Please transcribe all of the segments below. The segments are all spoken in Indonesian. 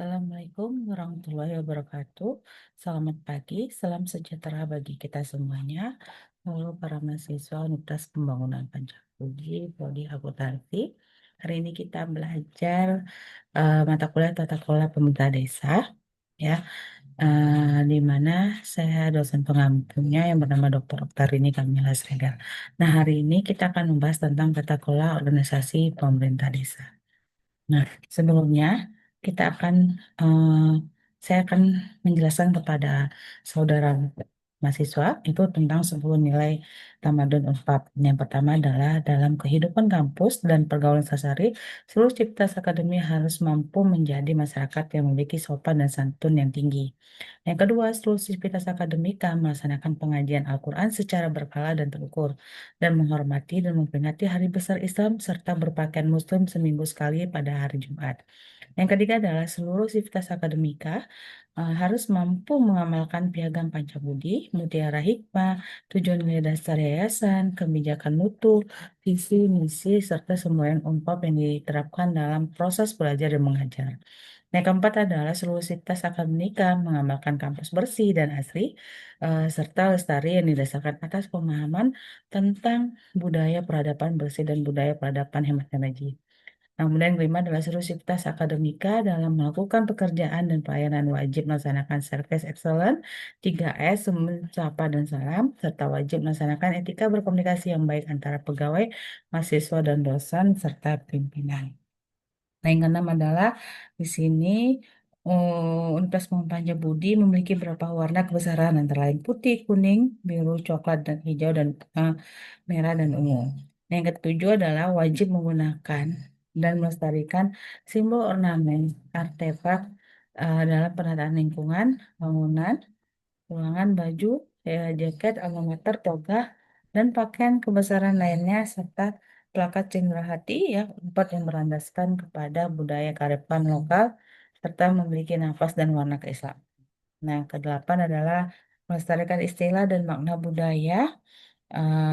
Assalamualaikum warahmatullahi wabarakatuh. Selamat pagi, salam sejahtera bagi kita semuanya. Halo para mahasiswa Universitas Pembangunan Pancabudi, Prodi Akuntansi. Hari ini kita belajar mata kuliah tata kelola pemerintah desa, ya, di mana saya dosen pengampunya yang bernama Dr. Oktarini Kamila Sregar. Nah, hari ini kita akan membahas tentang tata kelola organisasi pemerintah desa. Nah, sebelumnya kita akan, eh, saya akan menjelaskan kepada saudara mahasiswa itu tentang 10 nilai Tamadun Unpad. Yang pertama adalah dalam kehidupan kampus dan pergaulan sehari-hari, seluruh civitas akademi harus mampu menjadi masyarakat yang memiliki sopan dan santun yang tinggi. Yang kedua, seluruh civitas akademika melaksanakan pengajian Al-Quran secara berkala dan terukur, dan menghormati dan memperingati hari besar Islam serta berpakaian Muslim seminggu sekali pada hari Jumat. Yang ketiga adalah seluruh sivitas akademika harus mampu mengamalkan piagam Pancabudi, Mutiara Hikmah, tujuan nilai dasar yayasan, kebijakan mutu, visi, misi, serta semua yang Unpad yang diterapkan dalam proses belajar dan mengajar. Yang keempat adalah seluruh sivitas akademika mengamalkan kampus bersih dan asri, serta lestari yang didasarkan atas pemahaman tentang budaya peradaban bersih dan budaya peradaban hemat energi. Nah, kemudian yang kelima adalah seluruh sivitas akademika dalam melakukan pekerjaan dan pelayanan wajib melaksanakan service excellent, 3S, sapa dan salam, serta wajib melaksanakan etika berkomunikasi yang baik antara pegawai, mahasiswa, dan dosen, serta pimpinan. Nah, yang keenam adalah di sini Universitas Muhammadiyah Budi memiliki beberapa warna kebesaran antara lain putih, kuning, biru, coklat, dan hijau, dan merah dan ungu. Nah, yang ketujuh adalah wajib menggunakan dan melestarikan simbol ornamen artefak dalam penataan lingkungan, bangunan, ruangan, baju, jaket, alma mater, toga, dan pakaian kebesaran lainnya, serta plakat cendera hati ya, empat yang berlandaskan kepada budaya kearifan lokal, serta memiliki nafas dan warna keislaman. Nah, kedelapan adalah melestarikan istilah dan makna budaya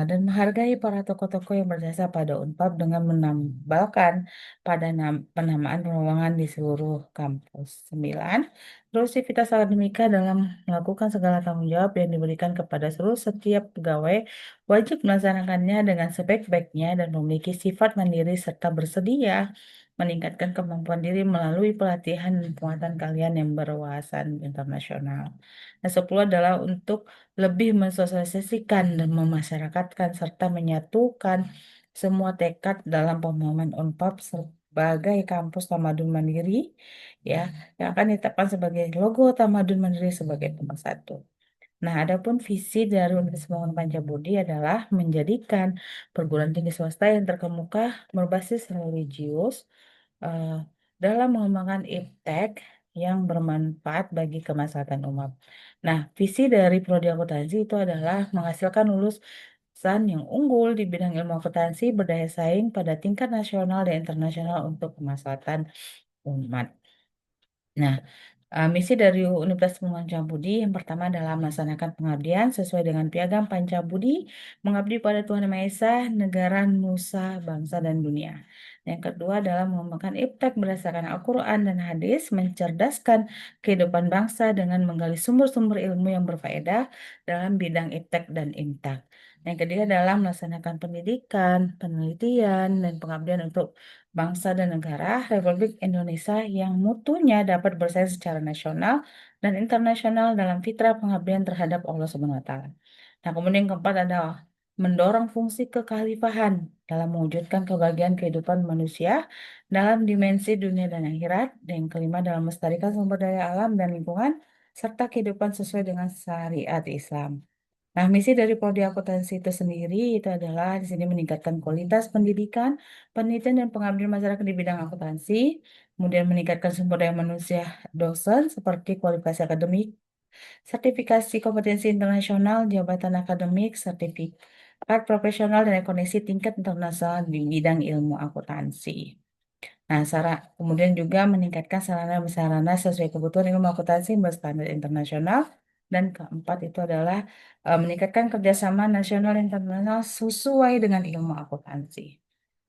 dan menghargai para tokoh-tokoh yang berjasa pada Unpad dengan menambahkan pada penamaan ruangan di seluruh kampus. 9. Terus sivitas akademika dalam melakukan segala tanggung jawab yang diberikan kepada seluruh setiap pegawai wajib melaksanakannya dengan sebaik-baiknya dan memiliki sifat mandiri serta bersedia meningkatkan kemampuan diri melalui pelatihan dan penguatan kalian yang berwawasan internasional. Nah, 10 adalah untuk lebih mensosialisasikan dan memasyarakatkan serta menyatukan semua tekad dalam pemahaman Unpad sebagai kampus Tamadun Mandiri ya yang akan ditetapkan sebagai logo Tamadun Mandiri sebagai pemersatu. Nah, adapun visi dari Universitas Pembangunan Pancabudi adalah menjadikan perguruan tinggi swasta yang terkemuka berbasis religius eh, dalam mengembangkan iptek yang bermanfaat bagi kemaslahatan umat. Nah, visi dari Prodi Akuntansi itu adalah menghasilkan lulusan yang unggul di bidang ilmu akuntansi berdaya saing pada tingkat nasional dan internasional untuk kemaslahatan umat. Nah, misi dari Universitas Pancabudi yang pertama adalah melaksanakan pengabdian sesuai dengan piagam Pancabudi, mengabdi pada Tuhan Yang Maha Esa, negara, nusa, bangsa, dan dunia. Yang kedua adalah mengembangkan iptek berdasarkan Al-Quran dan hadis, mencerdaskan kehidupan bangsa dengan menggali sumber-sumber ilmu yang berfaedah dalam bidang iptek dan imtak. Yang ketiga adalah melaksanakan pendidikan, penelitian, dan pengabdian untuk bangsa dan negara Republik Indonesia yang mutunya dapat bersaing secara nasional dan internasional dalam fitrah pengabdian terhadap Allah Subhanahu wa taala. Nah, kemudian yang keempat adalah mendorong fungsi kekhalifahan dalam mewujudkan kebahagiaan kehidupan manusia dalam dimensi dunia dan akhirat. Dan yang kelima dalam melestarikan sumber daya alam dan lingkungan serta kehidupan sesuai dengan syariat Islam. Nah, misi dari Prodi Akuntansi itu sendiri itu adalah di sini meningkatkan kualitas pendidikan, penelitian dan pengabdian masyarakat di bidang akuntansi, kemudian meningkatkan sumber daya manusia dosen seperti kualifikasi akademik, sertifikasi kompetensi internasional, jabatan akademik, sertifikat profesional dan koneksi tingkat internasional di bidang ilmu akuntansi. Nah, kemudian juga meningkatkan sarana-sarana sesuai kebutuhan ilmu akuntansi berstandar internasional. Dan keempat itu adalah meningkatkan kerjasama nasional dan internasional sesuai dengan ilmu akuntansi.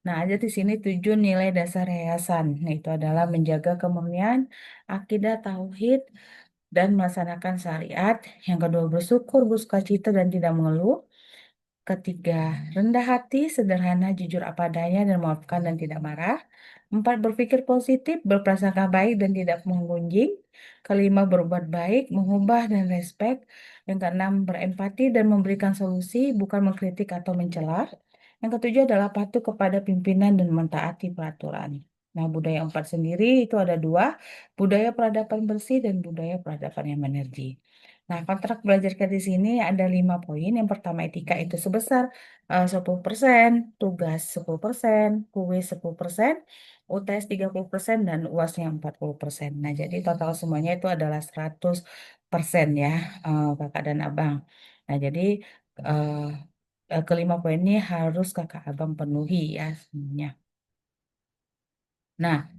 Nah, ada di sini 7 nilai dasar yayasan. Nah, itu adalah menjaga kemurnian, akidah tauhid, dan melaksanakan syariat. Yang kedua, bersyukur, bersuka cita, dan tidak mengeluh. Ketiga, rendah hati, sederhana, jujur apa adanya, dan memaafkan dan tidak marah. Empat, berpikir positif, berprasangka baik dan tidak menggunjing. Kelima, berbuat baik, mengubah dan respek. Yang keenam, berempati dan memberikan solusi, bukan mengkritik atau mencela. Yang ketujuh adalah patuh kepada pimpinan dan mentaati peraturan. Nah, budaya empat sendiri itu ada dua, budaya peradaban bersih dan budaya peradaban yang menerji. Nah, kontrak belajar kita di sini ada 5 poin. Yang pertama, etika itu sebesar 10%, tugas 10%, kuis 10%, UTS 30%, dan UASnya 40%. Nah, jadi total semuanya itu adalah 100% ya, kakak dan abang. Nah, jadi eh, kelima poin ini harus kakak abang penuhi ya semuanya. Nah,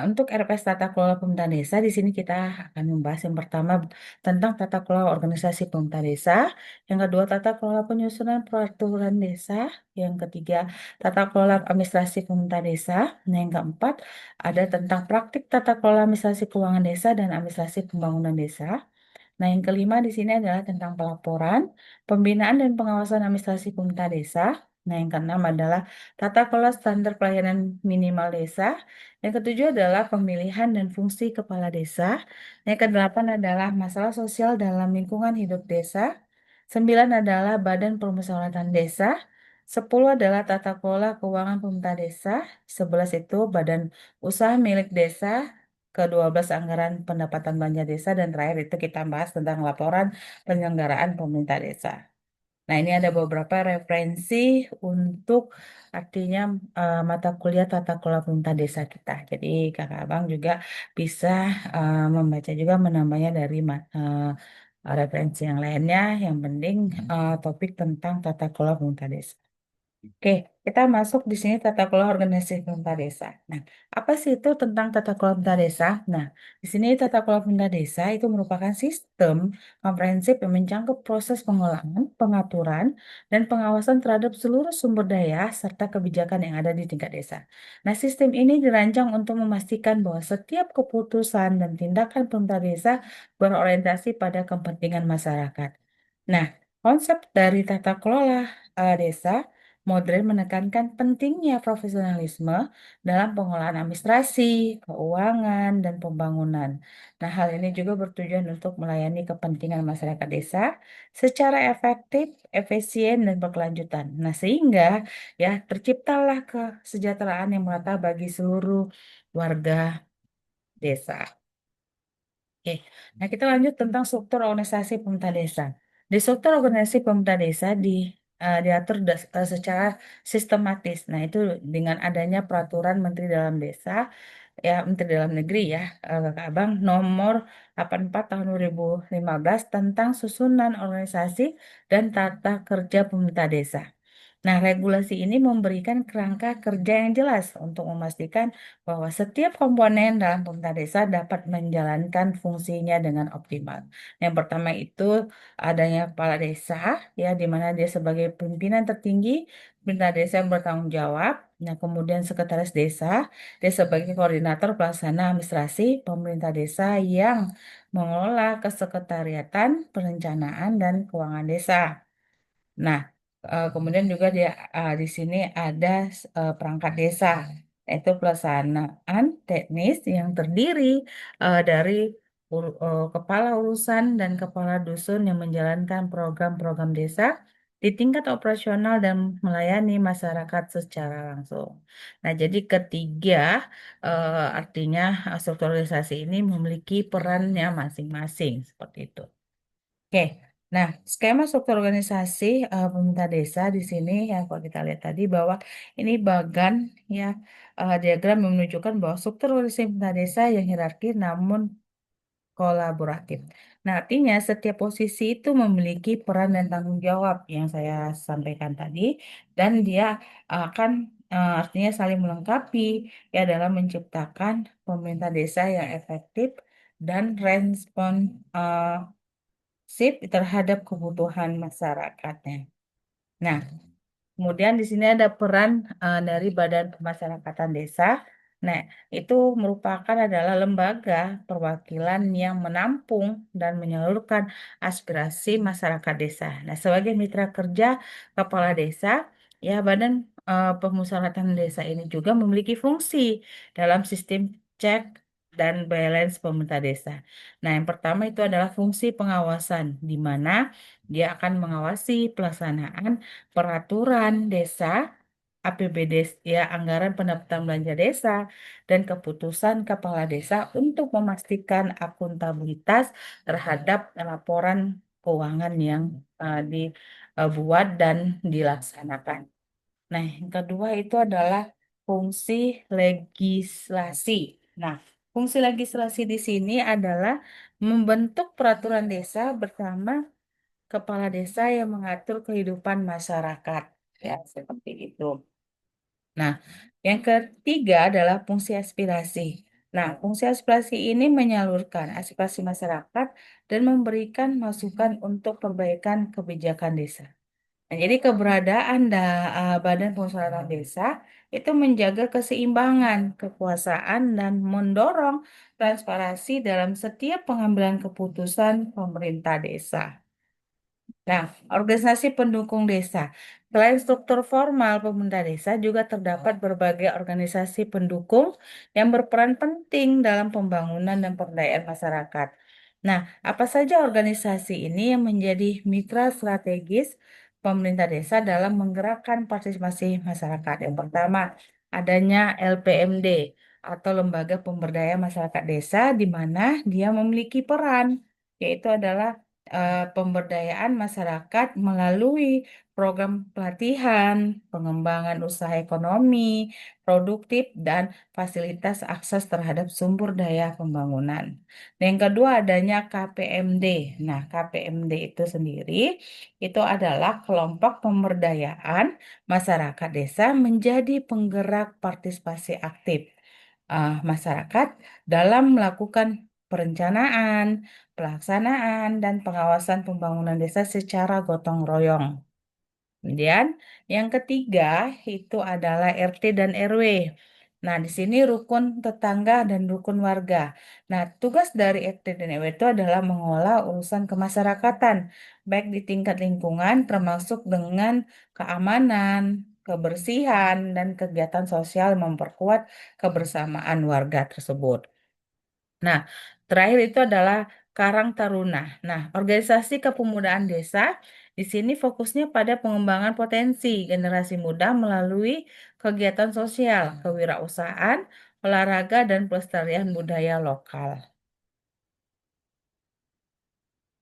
untuk RPS Tata Kelola Pemerintah Desa, di sini kita akan membahas yang pertama tentang tata kelola organisasi pemerintah desa, yang kedua tata kelola penyusunan peraturan desa, yang ketiga tata kelola administrasi pemerintah desa, nah yang keempat ada tentang praktik tata kelola administrasi keuangan desa dan administrasi pembangunan desa. Nah, yang kelima di sini adalah tentang pelaporan, pembinaan dan pengawasan administrasi pemerintah desa. Nah, yang keenam adalah tata kelola standar pelayanan minimal desa. Yang ketujuh adalah pemilihan dan fungsi kepala desa. Yang kedelapan adalah masalah sosial dalam lingkungan hidup desa. Sembilan adalah Badan Permusyawaratan Desa. 10 adalah tata kelola keuangan pemerintah desa. 11 itu badan usaha milik desa. Ke-12 anggaran pendapatan belanja desa, dan terakhir itu kita bahas tentang laporan penyelenggaraan pemerintah desa. Nah, ini ada beberapa referensi untuk artinya mata kuliah tata kelola pemerintah desa kita. Jadi kakak abang juga bisa membaca juga menambahnya dari referensi yang lainnya. Yang penting topik tentang tata kelola pemerintah desa. Oke, kita masuk di sini tata kelola organisasi pemerintah desa. Nah, apa sih itu tentang tata kelola pemerintah desa? Nah, di sini tata kelola pemerintah desa itu merupakan sistem komprehensif yang mencakup proses pengolahan, pengaturan, dan pengawasan terhadap seluruh sumber daya serta kebijakan yang ada di tingkat desa. Nah, sistem ini dirancang untuk memastikan bahwa setiap keputusan dan tindakan pemerintah desa berorientasi pada kepentingan masyarakat. Nah, konsep dari tata kelola desa modern menekankan pentingnya profesionalisme dalam pengolahan administrasi, keuangan, dan pembangunan. Nah, hal ini juga bertujuan untuk melayani kepentingan masyarakat desa secara efektif, efisien, dan berkelanjutan. Nah, sehingga ya terciptalah kesejahteraan yang merata bagi seluruh warga desa. Oke, nah kita lanjut tentang struktur organisasi pemerintah desa. Di struktur organisasi pemerintah desa diatur secara sistematis. Nah, itu dengan adanya peraturan Menteri Dalam Desa, ya Menteri Dalam Negeri ya, Kakak Abang nomor 84 tahun 2015 tentang susunan organisasi dan tata kerja pemerintah desa. Nah, regulasi ini memberikan kerangka kerja yang jelas untuk memastikan bahwa setiap komponen dalam pemerintah desa dapat menjalankan fungsinya dengan optimal. Yang pertama itu adanya kepala desa, ya, di mana dia sebagai pimpinan tertinggi pemerintah desa yang bertanggung jawab. Nah, kemudian sekretaris desa, dia sebagai koordinator pelaksana administrasi pemerintah desa yang mengelola kesekretariatan, perencanaan, dan keuangan desa. Nah, kemudian juga di sini ada perangkat desa, yaitu pelaksanaan teknis yang terdiri dari kepala urusan dan kepala dusun yang menjalankan program-program desa di tingkat operasional dan melayani masyarakat secara langsung. Nah, jadi ketiga, artinya strukturalisasi ini memiliki perannya masing-masing seperti itu. Oke, nah skema struktur organisasi pemerintah desa di sini yang kalau kita lihat tadi bahwa ini bagan ya, diagram yang menunjukkan bahwa struktur organisasi pemerintah desa yang hierarki namun kolaboratif. Nah, artinya setiap posisi itu memiliki peran dan tanggung jawab yang saya sampaikan tadi, dan dia akan artinya saling melengkapi ya dalam menciptakan pemerintah desa yang efektif dan respon terhadap kebutuhan masyarakatnya. Nah, Kemudian di sini ada peran dari Badan Pemasyarakatan Desa. Nah, itu merupakan adalah lembaga perwakilan yang menampung dan menyalurkan aspirasi masyarakat desa. Nah, sebagai mitra kerja kepala desa, ya Badan Pemusyawaratan Desa ini juga memiliki fungsi dalam sistem cek dan balance pemerintah desa. Nah, yang pertama itu adalah fungsi pengawasan, di mana dia akan mengawasi pelaksanaan peraturan desa, APBD, ya anggaran pendapatan belanja desa, dan keputusan kepala desa untuk memastikan akuntabilitas terhadap laporan keuangan yang dibuat dan dilaksanakan. Nah, yang kedua itu adalah fungsi legislasi. Nah, fungsi legislasi di sini adalah membentuk peraturan desa bersama kepala desa yang mengatur kehidupan masyarakat. Ya, seperti itu. Nah, yang ketiga adalah fungsi aspirasi. Nah, fungsi aspirasi ini menyalurkan aspirasi masyarakat dan memberikan masukan untuk perbaikan kebijakan desa. Nah, jadi keberadaan Badan Pemusyawaratan Desa itu menjaga keseimbangan kekuasaan dan mendorong transparansi dalam setiap pengambilan keputusan pemerintah desa. Nah, organisasi pendukung desa. Selain struktur formal pemerintah desa, juga terdapat berbagai organisasi pendukung yang berperan penting dalam pembangunan dan pemberdayaan masyarakat. Nah, apa saja organisasi ini yang menjadi mitra strategis pemerintah desa dalam menggerakkan partisipasi masyarakat? Yang pertama, adanya LPMD atau Lembaga Pemberdayaan Masyarakat Desa, di mana dia memiliki peran, yaitu adalah pemberdayaan masyarakat melalui program pelatihan, pengembangan usaha ekonomi, produktif, dan fasilitas akses terhadap sumber daya pembangunan. Dan yang kedua adanya KPMD. Nah, KPMD itu sendiri itu adalah kelompok pemberdayaan masyarakat desa menjadi penggerak partisipasi aktif masyarakat dalam melakukan perencanaan, pelaksanaan, dan pengawasan pembangunan desa secara gotong royong. Kemudian yang ketiga itu adalah RT dan RW. Nah, di sini rukun tetangga dan rukun warga. Nah, tugas dari RT dan RW itu adalah mengolah urusan kemasyarakatan, baik di tingkat lingkungan termasuk dengan keamanan, kebersihan, dan kegiatan sosial memperkuat kebersamaan warga tersebut. Nah, terakhir itu adalah Karang Taruna. Nah, organisasi kepemudaan desa di sini fokusnya pada pengembangan potensi generasi muda melalui kegiatan sosial, kewirausahaan, olahraga, dan pelestarian budaya lokal.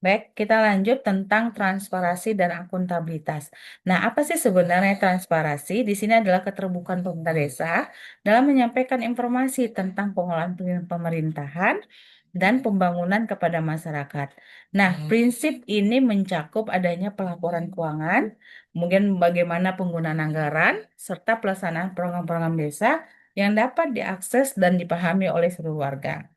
Baik, kita lanjut tentang transparansi dan akuntabilitas. Nah, apa sih sebenarnya transparansi? Di sini adalah keterbukaan pemerintah desa dalam menyampaikan informasi tentang pengelolaan pemerintahan dan pembangunan kepada masyarakat. Nah, prinsip ini mencakup adanya pelaporan keuangan, kemudian bagaimana penggunaan anggaran, serta pelaksanaan program-program desa yang dapat diakses dan dipahami oleh seluruh warga.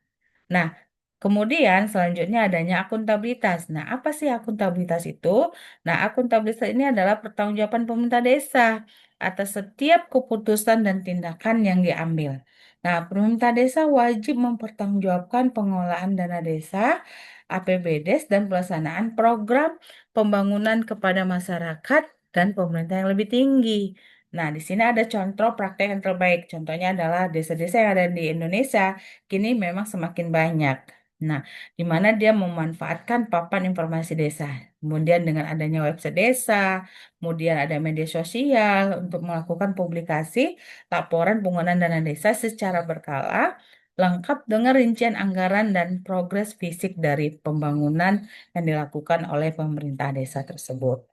Nah, kemudian selanjutnya adanya akuntabilitas. Nah, apa sih akuntabilitas itu? Nah, akuntabilitas ini adalah pertanggungjawaban pemerintah desa atas setiap keputusan dan tindakan yang diambil. Nah, pemerintah desa wajib mempertanggungjawabkan pengelolaan dana desa, APBDes, dan pelaksanaan program pembangunan kepada masyarakat dan pemerintah yang lebih tinggi. Nah, di sini ada contoh praktek yang terbaik. Contohnya adalah desa-desa yang ada di Indonesia kini memang semakin banyak. Nah, di mana dia memanfaatkan papan informasi desa. Kemudian dengan adanya website desa, kemudian ada media sosial untuk melakukan publikasi laporan penggunaan dana desa secara berkala, lengkap dengan rincian anggaran dan progres fisik dari pembangunan yang dilakukan oleh pemerintah desa tersebut.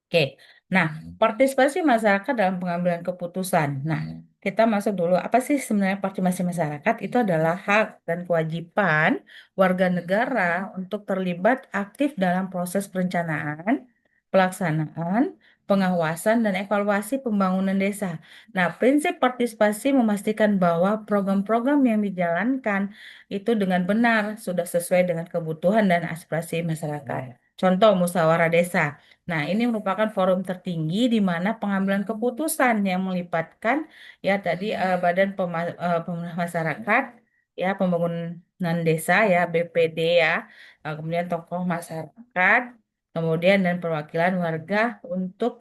Oke, nah partisipasi masyarakat dalam pengambilan keputusan. Nah, kita masuk dulu. Apa sih sebenarnya partisipasi masyarakat? Itu adalah hak dan kewajiban warga negara untuk terlibat aktif dalam proses perencanaan, pelaksanaan, pengawasan, dan evaluasi pembangunan desa. Nah, prinsip partisipasi memastikan bahwa program-program yang dijalankan itu dengan benar sudah sesuai dengan kebutuhan dan aspirasi masyarakat. Contoh musyawarah desa. Nah, ini merupakan forum tertinggi di mana pengambilan keputusan yang melibatkan ya tadi masyarakat, ya pembangunan desa ya BPD ya, kemudian tokoh masyarakat, kemudian dan perwakilan warga untuk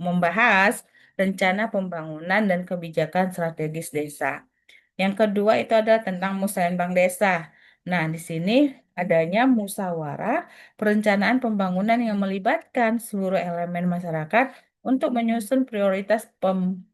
membahas rencana pembangunan dan kebijakan strategis desa. Yang kedua itu adalah tentang musyawarah desa. Nah, di sini adanya musyawarah perencanaan pembangunan yang melibatkan seluruh elemen masyarakat untuk menyusun prioritas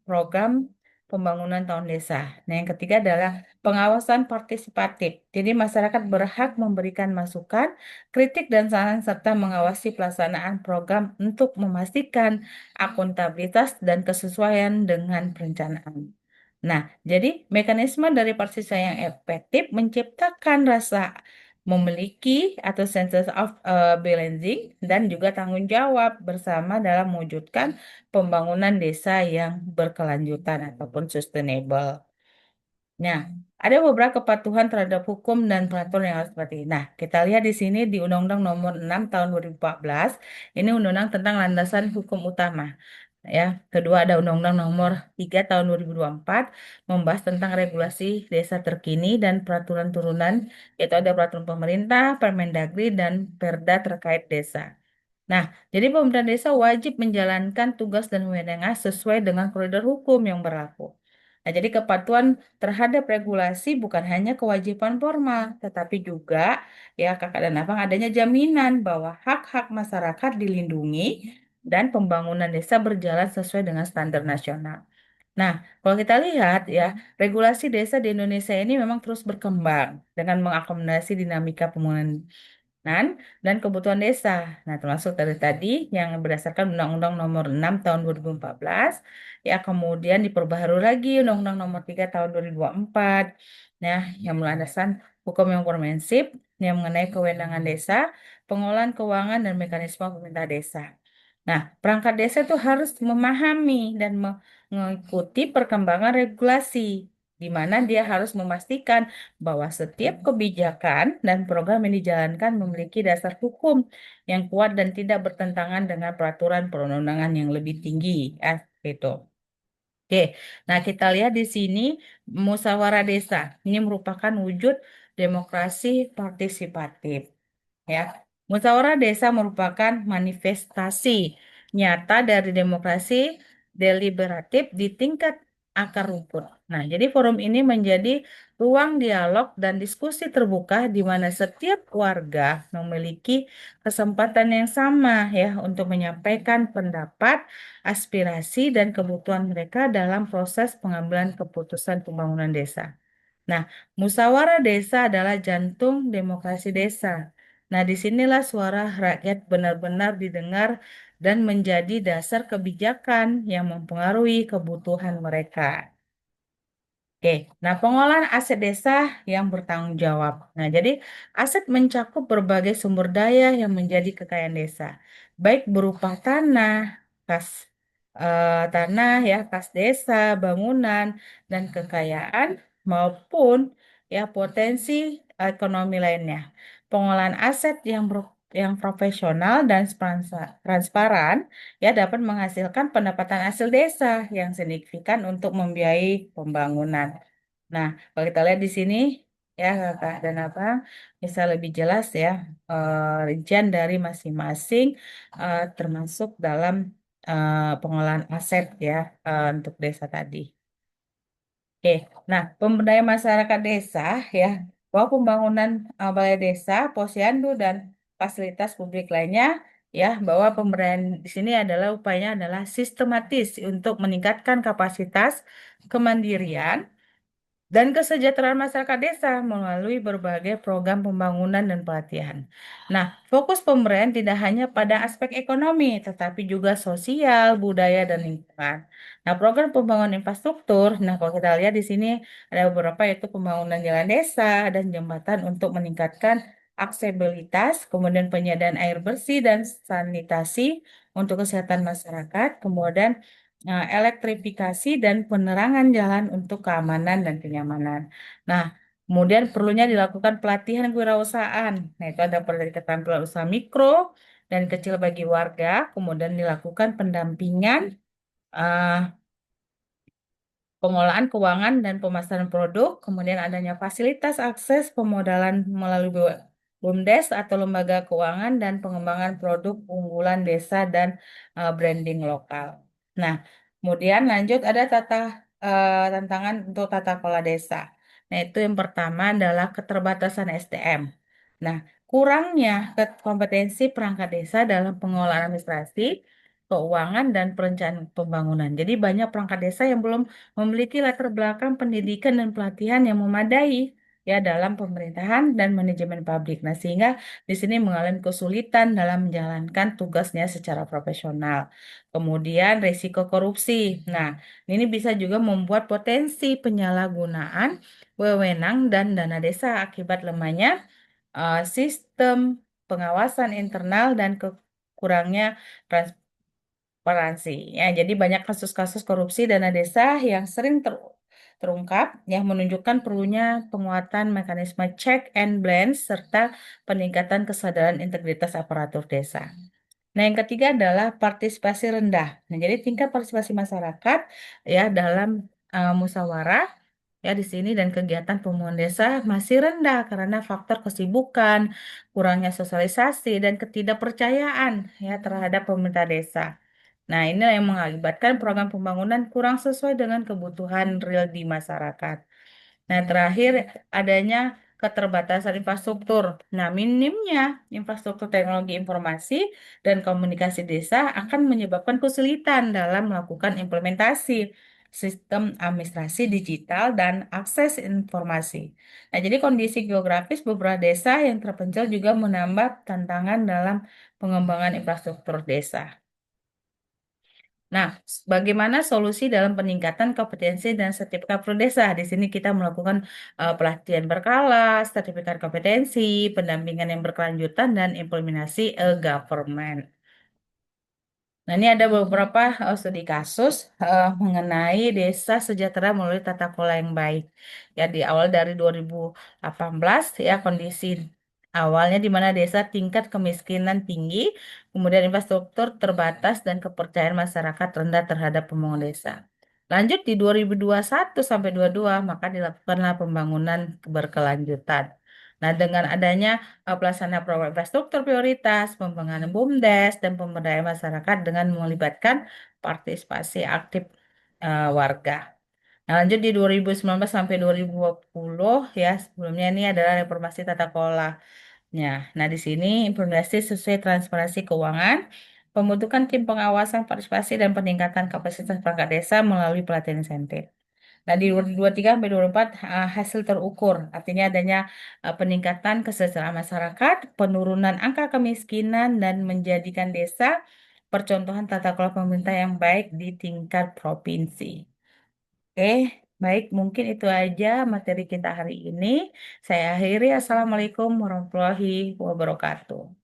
program pembangunan tahun desa. Nah, yang ketiga adalah pengawasan partisipatif. Jadi masyarakat berhak memberikan masukan, kritik dan saran serta mengawasi pelaksanaan program untuk memastikan akuntabilitas dan kesesuaian dengan perencanaan. Nah, jadi mekanisme dari partisipasi yang efektif menciptakan rasa memiliki atau sense of balancing dan juga tanggung jawab bersama dalam mewujudkan pembangunan desa yang berkelanjutan ataupun sustainable. Nah, ada beberapa kepatuhan terhadap hukum dan peraturan yang harus seperti ini. Nah, kita lihat di sini di Undang-Undang Nomor 6 Tahun 2014, ini undang-undang tentang landasan hukum utama. Ya, kedua ada Undang-Undang Nomor 3 Tahun 2024 membahas tentang regulasi desa terkini dan peraturan turunan, yaitu ada peraturan pemerintah, Permendagri dan Perda terkait desa. Nah, jadi pemerintah desa wajib menjalankan tugas dan wewenangnya sesuai dengan koridor hukum yang berlaku. Nah, jadi kepatuhan terhadap regulasi bukan hanya kewajiban formal, tetapi juga ya kakak dan abang adanya jaminan bahwa hak-hak masyarakat dilindungi dan pembangunan desa berjalan sesuai dengan standar nasional. Nah, kalau kita lihat ya, regulasi desa di Indonesia ini memang terus berkembang dengan mengakomodasi dinamika pembangunan dan kebutuhan desa. Nah, termasuk dari tadi yang berdasarkan Undang-Undang Nomor 6 Tahun 2014, ya kemudian diperbaharui lagi Undang-Undang Nomor 3 Tahun 2024, nah, yang melandasan hukum yang komprehensif yang mengenai kewenangan desa, pengelolaan keuangan dan mekanisme pemerintah desa. Nah, perangkat desa itu harus memahami dan mengikuti perkembangan regulasi, di mana dia harus memastikan bahwa setiap kebijakan dan program yang dijalankan memiliki dasar hukum yang kuat dan tidak bertentangan dengan peraturan perundang-undangan yang lebih tinggi. Gitu. Oke, nah kita lihat di sini musyawarah desa. Ini merupakan wujud demokrasi partisipatif. Ya, musyawarah desa merupakan manifestasi nyata dari demokrasi deliberatif di tingkat akar rumput. Nah, jadi forum ini menjadi ruang dialog dan diskusi terbuka di mana setiap warga memiliki kesempatan yang sama ya untuk menyampaikan pendapat, aspirasi dan kebutuhan mereka dalam proses pengambilan keputusan pembangunan desa. Nah, musyawarah desa adalah jantung demokrasi desa. Nah, disinilah suara rakyat benar-benar didengar dan menjadi dasar kebijakan yang mempengaruhi kebutuhan mereka. Oke, nah pengolahan aset desa yang bertanggung jawab. Nah, jadi aset mencakup berbagai sumber daya yang menjadi kekayaan desa, baik berupa tanah ya, kas desa, bangunan dan kekayaan maupun ya potensi ekonomi lainnya. Pengolahan aset yang profesional dan transparan ya dapat menghasilkan pendapatan hasil desa yang signifikan untuk membiayai pembangunan. Nah, kalau kita lihat di sini ya Kakak dan Abang bisa lebih jelas ya rincian dari masing-masing termasuk dalam pengolahan aset ya untuk desa tadi. Oke, nah pemberdayaan masyarakat desa ya, bahwa pembangunan balai desa, posyandu dan fasilitas publik lainnya ya, bahwa pemberdayaan di sini adalah upaya adalah sistematis untuk meningkatkan kapasitas kemandirian dan kesejahteraan masyarakat desa melalui berbagai program pembangunan dan pelatihan. Nah, fokus pemerintah tidak hanya pada aspek ekonomi, tetapi juga sosial, budaya, dan lingkungan. Nah, program pembangunan infrastruktur, nah kalau kita lihat di sini ada beberapa yaitu pembangunan jalan desa dan jembatan untuk meningkatkan aksesibilitas, kemudian penyediaan air bersih dan sanitasi untuk kesehatan masyarakat, kemudian elektrifikasi dan penerangan jalan untuk keamanan dan kenyamanan. Nah, kemudian perlunya dilakukan pelatihan kewirausahaan. Nah, itu ada keterampilan usaha mikro, dan kecil bagi warga, kemudian dilakukan pendampingan, eh, pengolahan keuangan dan pemasaran produk, kemudian adanya fasilitas akses pemodalan melalui BUMDes atau lembaga keuangan dan pengembangan produk unggulan desa dan branding lokal. Nah, kemudian lanjut ada tantangan untuk tata kelola desa. Nah, itu yang pertama adalah keterbatasan SDM. Nah, kurangnya kompetensi perangkat desa dalam pengelolaan administrasi, keuangan, dan perencanaan pembangunan. Jadi banyak perangkat desa yang belum memiliki latar belakang pendidikan dan pelatihan yang memadai ya dalam pemerintahan dan manajemen pabrik. Nah, sehingga di sini mengalami kesulitan dalam menjalankan tugasnya secara profesional. Kemudian risiko korupsi. Nah, ini bisa juga membuat potensi penyalahgunaan wewenang dan dana desa akibat lemahnya sistem pengawasan internal dan kurangnya transparansi. Ya, jadi banyak kasus-kasus korupsi dana desa yang sering terungkap yang menunjukkan perlunya penguatan mekanisme check and balance serta peningkatan kesadaran integritas aparatur desa. Nah, yang ketiga adalah partisipasi rendah. Nah, jadi tingkat partisipasi masyarakat ya dalam musyawarah ya di sini dan kegiatan pembangunan desa masih rendah karena faktor kesibukan, kurangnya sosialisasi dan ketidakpercayaan ya terhadap pemerintah desa. Nah, ini yang mengakibatkan program pembangunan kurang sesuai dengan kebutuhan real di masyarakat. Nah, terakhir adanya keterbatasan infrastruktur. Nah, minimnya infrastruktur teknologi informasi dan komunikasi desa akan menyebabkan kesulitan dalam melakukan implementasi sistem administrasi digital dan akses informasi. Nah, jadi kondisi geografis beberapa desa yang terpencil juga menambah tantangan dalam pengembangan infrastruktur desa. Nah, bagaimana solusi dalam peningkatan kompetensi dan sertifikat prodesa? Di sini kita melakukan pelatihan berkala, sertifikat kompetensi, pendampingan yang berkelanjutan, dan implementasi government. Nah, ini ada beberapa studi kasus mengenai desa sejahtera melalui tata kelola yang baik. Ya, di awal dari 2018 ya kondisi awalnya di mana desa tingkat kemiskinan tinggi, kemudian infrastruktur terbatas dan kepercayaan masyarakat rendah terhadap pembangunan desa. Lanjut di 2021 sampai 22 maka dilakukanlah pembangunan berkelanjutan. Nah, dengan adanya pelaksanaan program infrastruktur prioritas, pengembangan BUMDes, dan pemberdayaan masyarakat dengan melibatkan partisipasi aktif warga. Nah, lanjut di 2019 sampai 2020 ya, sebelumnya ini adalah reformasi tata kelola. Nah, di sini implementasi sesuai transparansi keuangan, pembentukan tim pengawasan partisipasi dan peningkatan kapasitas perangkat desa melalui pelatihan insentif. Nah, di 2023 sampai 2024 hasil terukur, artinya adanya peningkatan kesejahteraan masyarakat, penurunan angka kemiskinan, dan menjadikan desa percontohan tata kelola pemerintah yang baik di tingkat provinsi. Oke, baik, mungkin itu aja materi kita hari ini. Saya akhiri. Assalamualaikum warahmatullahi wabarakatuh.